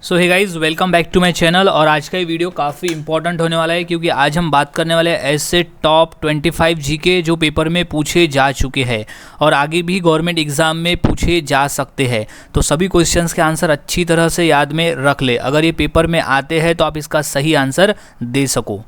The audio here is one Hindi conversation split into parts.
So hey guys, welcome back to my channel. और आज का ये वीडियो काफ़ी इंपॉर्टेंट होने वाला है क्योंकि आज हम बात करने वाले हैं ऐसे टॉप 25 जीके जो पेपर में पूछे जा चुके हैं और आगे भी गवर्नमेंट एग्जाम में पूछे जा सकते हैं। तो सभी क्वेश्चंस के आंसर अच्छी तरह से याद में रख ले, अगर ये पेपर में आते हैं तो आप इसका सही आंसर दे सको।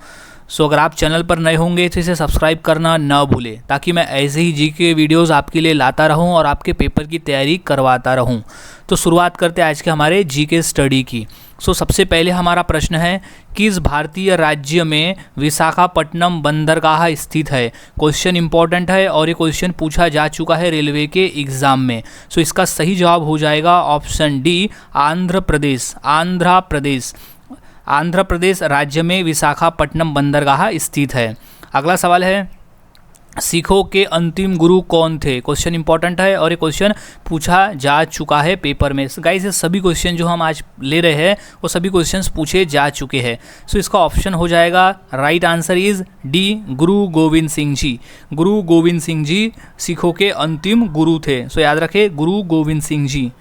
सो अगर आप चैनल पर नए होंगे तो इसे सब्सक्राइब करना ना भूलें ताकि मैं ऐसे ही जीके वीडियोस आपके लिए लाता रहूं और आपके पेपर की तैयारी करवाता रहूं। तो शुरुआत करते हैं आज के हमारे जीके स्टडी की। सो सबसे पहले हमारा प्रश्न है, किस भारतीय राज्य में विशाखापट्टनम बंदरगाह स्थित है। क्वेश्चन इंपॉर्टेंट है और ये क्वेश्चन पूछा जा चुका है रेलवे के एग्जाम में। सो इसका सही जवाब हो जाएगा ऑप्शन डी, आंध्र प्रदेश। आंध्र प्रदेश राज्य में विशाखापट्टनम बंदरगाह स्थित है। अगला सवाल है, सिखों के अंतिम गुरु कौन थे। क्वेश्चन इंपॉर्टेंट है और ये क्वेश्चन पूछा जा चुका है पेपर में। गाइस ये सभी क्वेश्चन जो हम आज ले रहे हैं वो सभी क्वेश्चंस पूछे जा चुके हैं। सो इसका ऑप्शन हो जाएगा, राइट आंसर इज डी, गुरु गोविंद सिंह जी। गुरु गोविंद सिंह जी सिखों के अंतिम गुरु थे। सो याद रखें, गुरु गोविंद सिंह जी।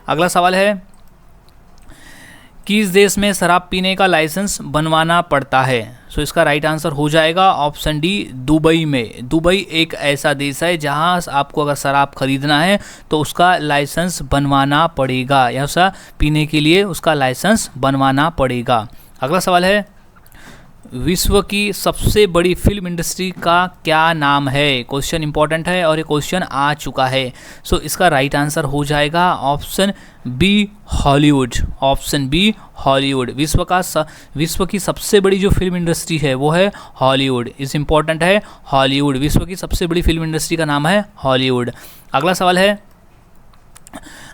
अगला सवाल है, किस देश में शराब पीने का लाइसेंस बनवाना पड़ता है। सो इसका राइट आंसर हो जाएगा ऑप्शन डी, दुबई में। दुबई एक ऐसा देश है जहां आपको अगर शराब खरीदना है तो उसका लाइसेंस बनवाना पड़ेगा, या ऐसा पीने के लिए उसका लाइसेंस बनवाना पड़ेगा। अगला सवाल है, विश्व की सबसे बड़ी फिल्म इंडस्ट्री का क्या नाम है। क्वेश्चन इंपॉर्टेंट है और ये क्वेश्चन आ चुका है। सो इसका राइट आंसर हो जाएगा option B, Hollywood. Option B, Hollywood. विश्व की सबसे बड़ी जो फिल्म इंडस्ट्री है वो है हॉलीवुड। इस इंपॉर्टेंट है, हॉलीवुड। विश्व की सबसे बड़ी फिल्म इंडस्ट्री का नाम है हॉलीवुड। अगला सवाल है,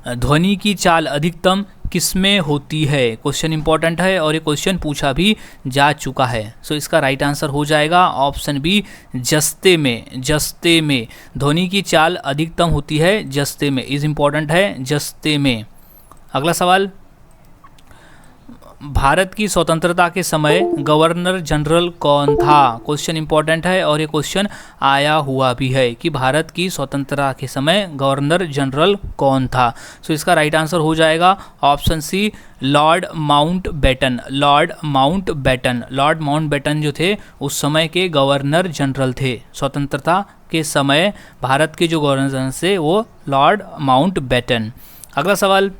ध्वनि की चाल अधिकतम किसमें होती है। क्वेश्चन इंपॉर्टेंट है और ये क्वेश्चन पूछा भी जा चुका है। सो इसका राइट आंसर हो जाएगा ऑप्शन बी, जस्ते में। जस्ते में ध्वनि की चाल अधिकतम होती है जस्ते में। इज इंपॉर्टेंट है, जस्ते में। अगला सवाल, भारत की स्वतंत्रता के समय गवर्नर जनरल कौन था। क्वेश्चन इंपॉर्टेंट है और ये क्वेश्चन आया हुआ भी है कि भारत की स्वतंत्रता के समय गवर्नर जनरल कौन था। सो इसका राइट आंसर हो जाएगा option C, Lord Mountbatten. Lord Mountbatten. Lord Mountbatten जो थे उस समय के गवर्नर जनरल थे। स्वतंत्रता के समय भारत के जो गवर्नर जनरल थे वो लॉर्ड माउंटबेटन। अगला सवाल,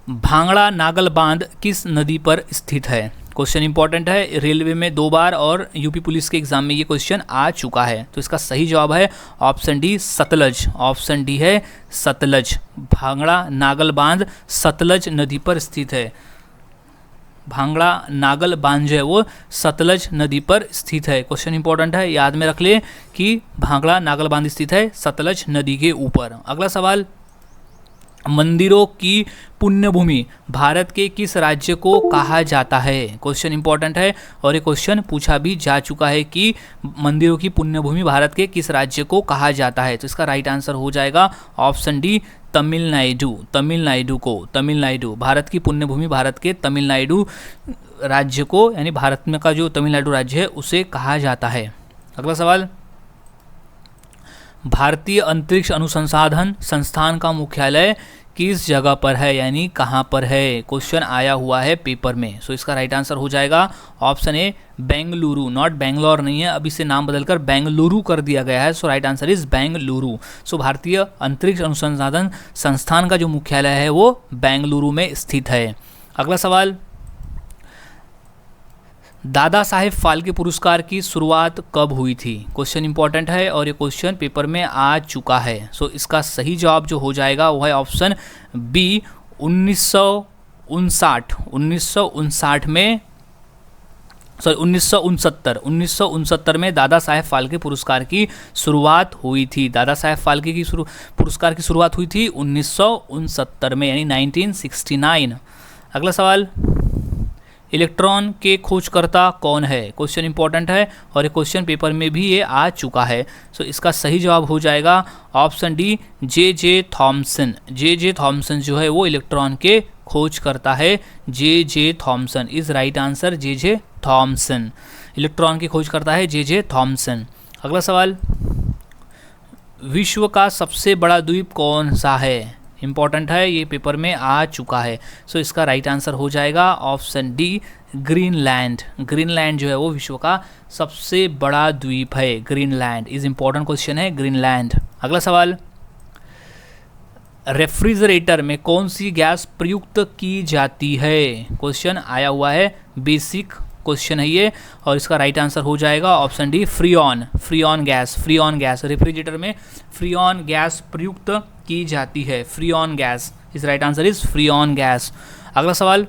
भांगड़ा नागल बांध किस नदी पर स्थित है। क्वेश्चन इंपॉर्टेंट है, रेलवे में 2 बार और यूपी पुलिस के एग्जाम में ये क्वेश्चन आ चुका है। तो इसका सही जवाब है option D, Sutlej. Option D है सतलज। भांगड़ा नागल बांध सतलज नदी पर स्थित है। भांगड़ा नागल बांध जो है वो सतलज नदी पर स्थित है। क्वेश्चन इंपॉर्टेंट है, याद में रख ले कि भांगड़ा नागल बांध स्थित है सतलज नदी के ऊपर। अगला सवाल, मंदिरों की पुण्यभूमि भारत के किस राज्य को कहा जाता है। क्वेश्चन इंपॉर्टेंट है और ये क्वेश्चन पूछा भी जा चुका है कि मंदिरों की पुण्यभूमि भारत के किस राज्य को कहा जाता है। तो इसका राइट आंसर हो जाएगा ऑप्शन डी, तमिलनाडु। तमिलनाडु को, तमिलनाडु भारत की पुण्यभूमि भारत के तमिलनाडु राज्य को, यानी भारत में का जो तमिलनाडु राज्य है उसे कहा जाता है। अगला सवाल, भारतीय अंतरिक्ष अनुसंधान संस्थान का मुख्यालय किस जगह पर है, यानी कहाँ पर है। क्वेश्चन आया हुआ है पेपर में। सो इसका राइट आंसर हो जाएगा option A, Bengaluru. Not Bangalore नहीं है, अभी से नाम बदलकर बेंगलुरु कर दिया गया है। सो राइट आंसर इज बेंगलुरु। सो भारतीय अंतरिक्ष अनुसंधान संस्थान का जो मुख्यालय है वो बेंगलुरु में स्थित है। अगला सवाल, दादा साहेब फाल्के पुरस्कार की शुरुआत कब हुई थी। क्वेश्चन इंपॉर्टेंट है और ये क्वेश्चन पेपर में आ चुका है। सो इसका सही जवाब जो हो जाएगा वो है ऑप्शन बी, 1959 में, सॉरी 1969 में दादा साहेब फाल्के पुरस्कार की शुरुआत हुई थी। दादा साहेब फाल्के की पुरस्कार की शुरुआत हुई थी 1969 में, यानी 1969। अगला सवाल, इलेक्ट्रॉन के खोजकर्ता कौन है। क्वेश्चन इंपॉर्टेंट है और ये क्वेश्चन पेपर में भी ये आ चुका है। सो इसका सही जवाब हो जाएगा option D, J Thomson. J Thomson जो है वो इलेक्ट्रॉन के खोज करता है। J Thomson is right answer, J Thomson electron की खोज करता है जे थॉमसन। अगला सवाल, विश्व का सबसे बड़ा द्वीप कौन सा है। इंपॉर्टेंट है, ये पेपर में आ चुका है। सो इसका राइट आंसर हो जाएगा ऑप्शन डी, ग्रीनलैंड। ग्रीनलैंड जो है वो विश्व का सबसे बड़ा द्वीप है। ग्रीनलैंड इज इंपॉर्टेंट क्वेश्चन है, ग्रीनलैंड। अगला सवाल, रेफ्रिजरेटर में कौन सी गैस प्रयुक्त की जाती है? क्वेश्चन आया हुआ है, बेसिक क्वेश्चन है ये, और इसका राइट आंसर हो जाएगा option D, freon. Freon gas, freon gas, refrigerator में फ्रीऑन गैस प्रयुक्त की जाती है। फ्रीऑन गैस, इस right answer is freon gas. अगला सवाल,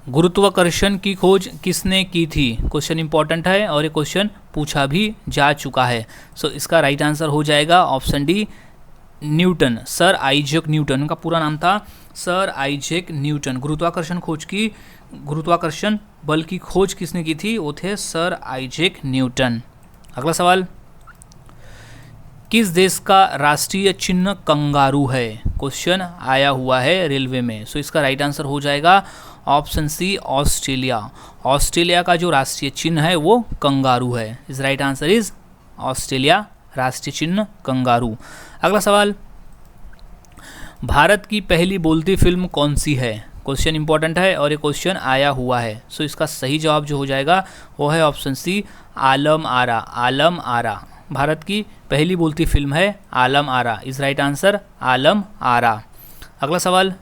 गुरुत्वाकर्षण की खोज किसने की थी? क्वेश्चन इंपॉर्टेंट है और ये क्वेश्चन पूछा भी जा चुका है। सो इसका राइट आंसर हो जाएगा option D, Newton. Sir Isaac Newton, उनका पूरा नाम था सर आइजैक न्यूटन। गुरुत्वाकर्षण बल की खोज किसने की थी? वो थे सर आइजैक न्यूटन। अगला सवाल, किस देश का राष्ट्रीय चिन्ह कंगारू है? क्वेश्चन आया हुआ है रेलवे में। सो इसका राइट आंसर हो जाएगा ऑप्शन सी, ऑस्ट्रेलिया। ऑस्ट्रेलिया का जो राष्ट्रीय चिन्ह है वो कंगारू है। इस राइट आंसर इज ऑस्ट्रेलिया, राष्ट्रीय चिन्ह कंगारू। अगला सवाल, भारत की पहली बोलती फिल्म कौन सी है? क्वेश्चन इंपॉर्टेंट है और ये क्वेश्चन आया हुआ है। सो इसका सही जवाब जो हो जाएगा वो है ऑप्शन सी, आलम आरा। आलम आरा भारत की पहली बोलती फिल्म है, Alam Ara. Is right answer Alam Ara. अगला सवाल,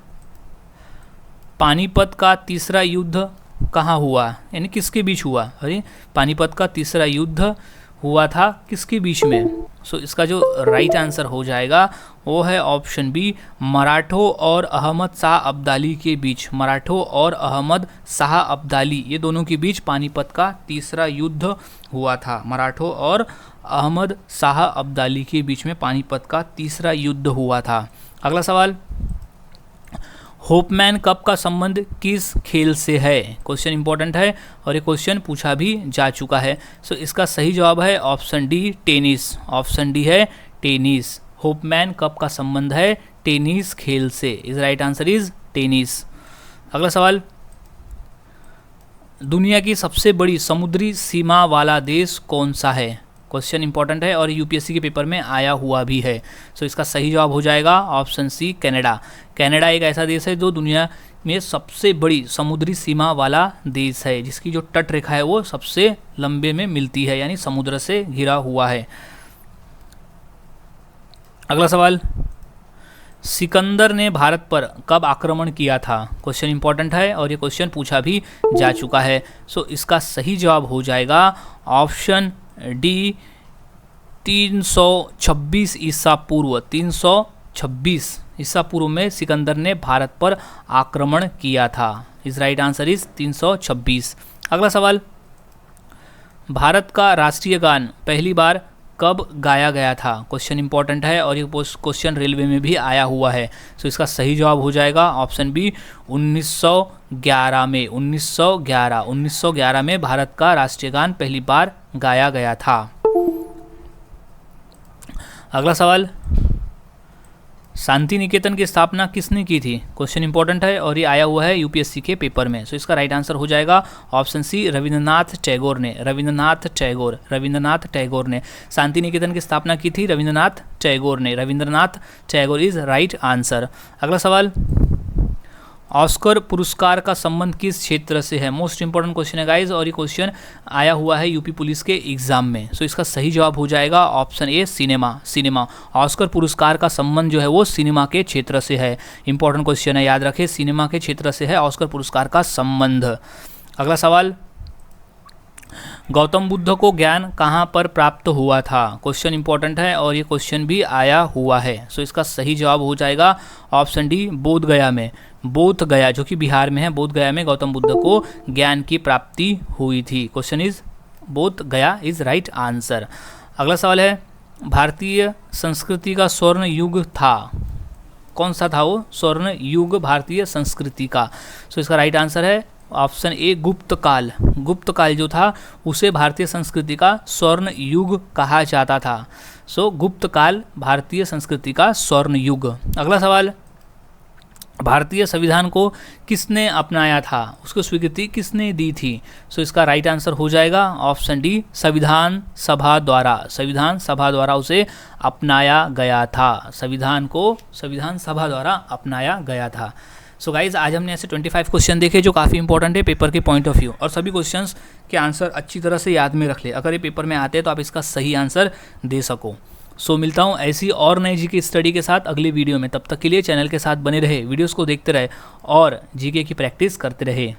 पानीपत का तीसरा युद्ध कहाँ हुआ, यानी किसके बीच हुआ? अरे पानीपत का तीसरा युद्ध हुआ था किसके बीच में? सो इसका जो राइट आंसर हो जाएगा वो है ऑप्शन बी, मराठों और अहमद शाह अब्दाली के बीच। मराठों और अहमद शाह अब्दाली, ये दोनों के बीच पानीपत का तीसरा युद्ध हुआ था। मराठों और अहमद शाह अब्दाली के बीच में पानीपत का तीसरा युद्ध हुआ था। अगला सवाल, होपमैन कप का संबंध किस खेल से है? क्वेश्चन इंपॉर्टेंट है और ये क्वेश्चन पूछा भी जा चुका है। सो इसका सही जवाब है option D, tennis. Option D है टेनिस। होपमैन कप का संबंध है टेनिस खेल से। Is right answer is tennis. अगला सवाल, दुनिया की सबसे बड़ी समुद्री सीमा वाला देश कौन सा है? क्वेश्चन इंपॉर्टेंट है और यूपीएससी के पेपर में आया हुआ भी है। सो इसका सही जवाब हो जाएगा ऑप्शन सी, कनाडा। कनाडा एक ऐसा देश है जो दुनिया में सबसे बड़ी समुद्री सीमा वाला देश है, जिसकी जो तट रेखा है वो सबसे लंबे में मिलती है, यानी समुद्र से घिरा हुआ है। अगला सवाल, सिकंदर ने भारत पर कब आक्रमण किया था? क्वेश्चन इंपॉर्टेंट है और ये क्वेश्चन पूछा भी जा चुका है। सो इसका सही जवाब हो जाएगा ऑप्शन डी, 326 ईसा पूर्व। 326 ईसा पूर्व में सिकंदर ने भारत पर आक्रमण किया था। इस राइट आंसर इज 326। अगला सवाल, भारत का राष्ट्रीय गान पहली बार कब गाया गया था? क्वेश्चन इंपॉर्टेंट है और ये क्वेश्चन रेलवे में भी आया हुआ है। सो इसका सही जवाब हो जाएगा ऑप्शन बी, 1911 में। 1911 में भारत का राष्ट्रीय गान पहली बार गाया गया था। अगला सवाल, शांति निकेतन की स्थापना किसने की थी? क्वेश्चन इंपॉर्टेंट है और ये आया हुआ है यूपीएससी के पेपर में। सो इसका राइट आंसर हो जाएगा ऑप्शन सी, रविंद्रनाथ टैगोर ने। रविंद्रनाथ टैगोर ने शांति निकेतन की स्थापना की थी। Rabindranath Tagore is right answer. अगला सवाल, ऑस्कर पुरस्कार का संबंध किस क्षेत्र से है? मोस्ट इंपॉर्टेंट क्वेश्चन है गाइज, और ये क्वेश्चन आया हुआ है यूपी पुलिस के एग्जाम में। सो इसका सही जवाब हो जाएगा ऑप्शन ए, सिनेमा। ऑस्कर पुरस्कार का संबंध जो है वो सिनेमा के क्षेत्र से है। इंपॉर्टेंट क्वेश्चन है, याद रखें, सिनेमा के क्षेत्र से है ऑस्कर पुरस्कार का संबंध। अगला सवाल, गौतम बुद्ध को ज्ञान कहाँ पर प्राप्त हुआ था? क्वेश्चन इंपॉर्टेंट है और ये क्वेश्चन भी आया हुआ है। सो इसका सही जवाब हो जाएगा ऑप्शन डी, बोधगया में। बोधगया जो कि बिहार में है, बोधगया में गौतम बुद्ध को ज्ञान की प्राप्ति हुई थी। Question is Bodh Gaya is right answer. अगला सवाल है, भारतीय संस्कृति का स्वर्ण युग था, कौन सा था वो स्वर्ण युग भारतीय संस्कृति का? सो इसका राइट आंसर है ऑप्शन ए, गुप्तकाल। गुप्तकाल जो था उसे भारतीय संस्कृति का स्वर्ण युग कहा जाता था। सो गुप्तकाल भारतीय संस्कृति का स्वर्ण युग। अगला सवाल, भारतीय संविधान को किसने अपनाया था, उसको स्वीकृति किसने दी थी? सो इसका राइट आंसर हो जाएगा ऑप्शन डी, संविधान सभा द्वारा। संविधान सभा द्वारा उसे अपनाया गया था, संविधान को संविधान सभा द्वारा अपनाया गया था। सो गाइज आज हमने ऐसे 25 क्वेश्चन देखे जो काफ़ी इंपॉर्टेंट है पेपर के पॉइंट ऑफ व्यू, और सभी क्वेश्चंस के आंसर अच्छी तरह से याद में रख ले, अगर ये पेपर में आते हैं तो आप इसका सही आंसर दे सको। सो मिलता हूँ ऐसी और नई जीके स्टडी के साथ अगली वीडियो में, तब तक के लिए चैनल के साथ बने रहे, वीडियोस को देखते रहे और जीके की प्रैक्टिस करते रहे।